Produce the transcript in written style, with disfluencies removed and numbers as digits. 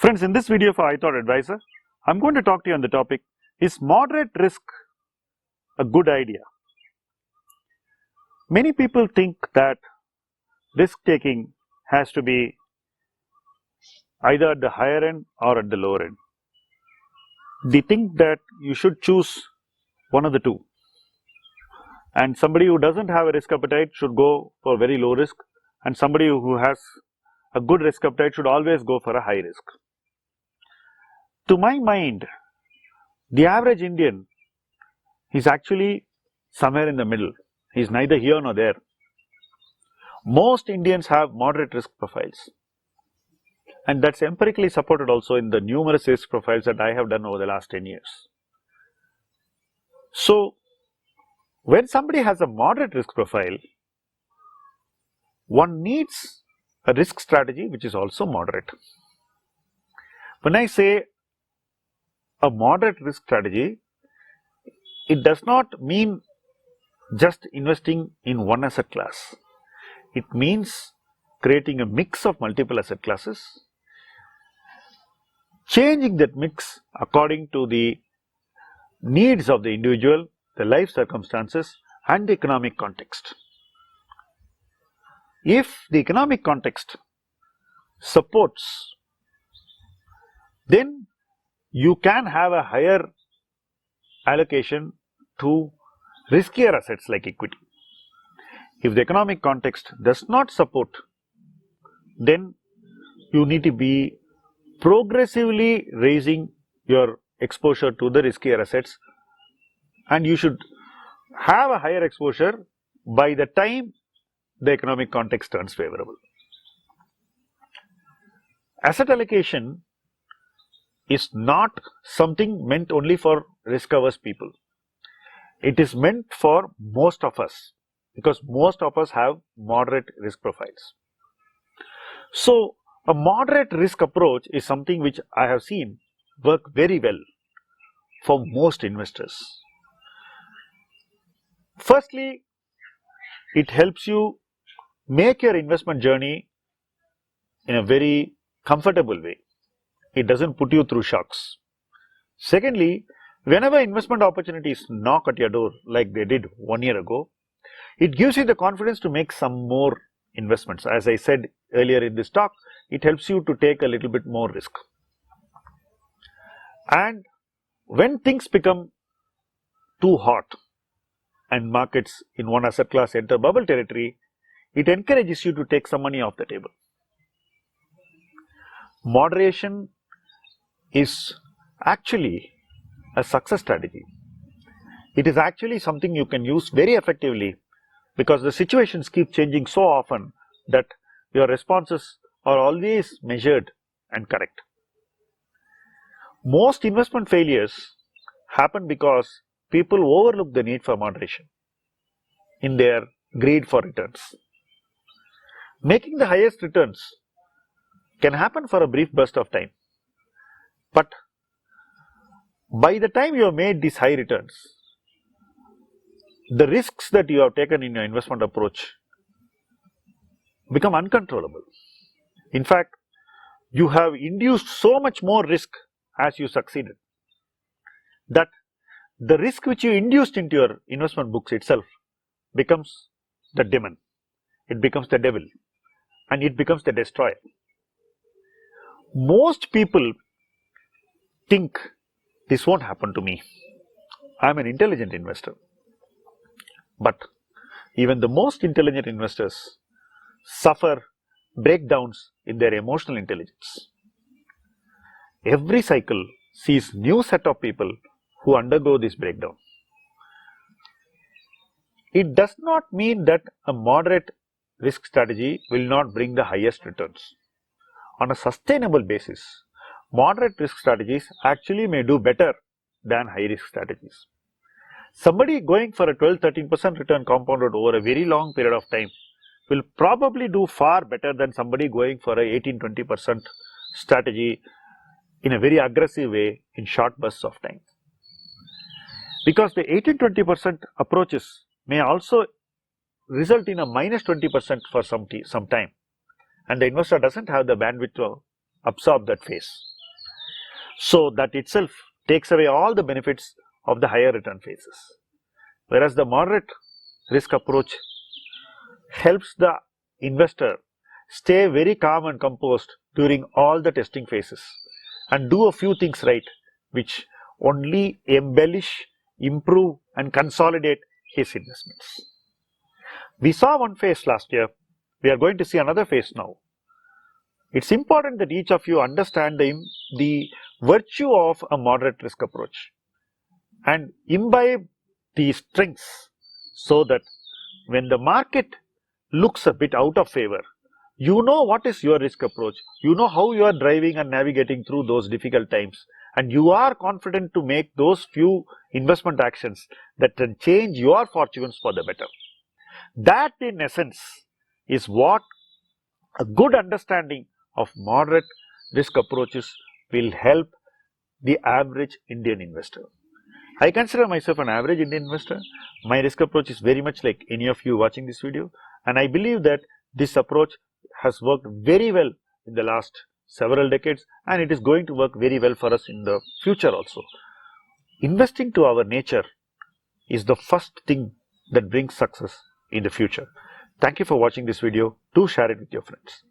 Friends, in this video for iThought Advisor, I'm going to talk to you on the topic, is moderate risk a good idea? Many people think that risk taking has to be either at the higher end or at the lower end. They think that you should choose one of the two, and somebody who doesn't have a risk appetite should go for very low risk, and somebody who has a good risk appetite should always go for a high risk. To my mind, the average Indian is actually somewhere in the middle. He is neither here nor there. Most Indians have moderate risk profiles, and that's empirically supported also in the numerous risk profiles that I have done over the last 10 years. So, when somebody has a moderate risk profile, one needs a risk strategy which is also moderate. When I say a moderate risk strategy, it does not mean just investing in one asset class. It means creating a mix of multiple asset classes, changing that mix according to the needs of the individual, the life circumstances, and the economic context. If the economic context supports, then you can have a higher allocation to riskier assets like equity. If the economic context does not support, then you need to be progressively raising your exposure to the riskier assets, and you should have a higher exposure by the time the economic context turns favorable. Asset allocation is not something meant only for risk-averse people. It is meant for most of us, because most of us have moderate risk profiles. So, a moderate risk approach is something which I have seen work very well for most investors. Firstly, it helps you make your investment journey in a very comfortable way. It doesn't put you through shocks. Secondly, whenever investment opportunities knock at your door like they did 1 year ago, it gives you the confidence to make some more investments. As I said earlier in this talk, it helps you to take a little bit more risk. And when things become too hot and markets in one asset class enter bubble territory, it encourages you to take some money off the table. Moderation is actually a success strategy. It is actually something you can use very effectively, because the situations keep changing so often that your responses are always measured and correct. Most investment failures happen because people overlook the need for moderation in their greed for returns. Making the highest returns can happen for a brief burst of time, but by the time you have made these high returns, the risks that you have taken in your investment approach become uncontrollable. In fact, you have induced so much more risk as you succeeded, that the risk which you induced into your investment books itself becomes the demon, it becomes the devil, and it becomes the destroyer. Most people think this won't happen to me. I am an intelligent investor. But even the most intelligent investors suffer breakdowns in their emotional intelligence. Every cycle sees new set of people who undergo this breakdown. It does not mean that a moderate risk strategy will not bring the highest returns. On a sustainable basis, moderate risk strategies actually may do better than high risk strategies. Somebody going for a 12-13% return compounded over a very long period of time will probably do far better than somebody going for a 18-20% strategy in a very aggressive way in short bursts of time. Because the 18-20% approaches may also result in a minus 20% for some time, and the investor doesn't have the bandwidth to absorb that phase. So that itself takes away all the benefits of the higher return phases. Whereas the moderate risk approach helps the investor stay very calm and composed during all the testing phases and do a few things right, which only embellish, improve and consolidate his investments. We saw one phase last year. We are going to see another phase now. It's important that each of you understand the virtue of a moderate risk approach and imbibe these strengths so that when the market looks a bit out of favor, you know what is your risk approach, you know how you are driving and navigating through those difficult times, and you are confident to make those few investment actions that can change your fortunes for the better. That in essence is what a good understanding of moderate risk approaches will help the average Indian investor. I consider myself an average Indian investor. My risk approach is very much like any of you watching this video, and I believe that this approach has worked very well in the last several decades, and it is going to work very well for us in the future also. Investing to our nature is the first thing that brings success in the future. Thank you for watching this video. Do share it with your friends.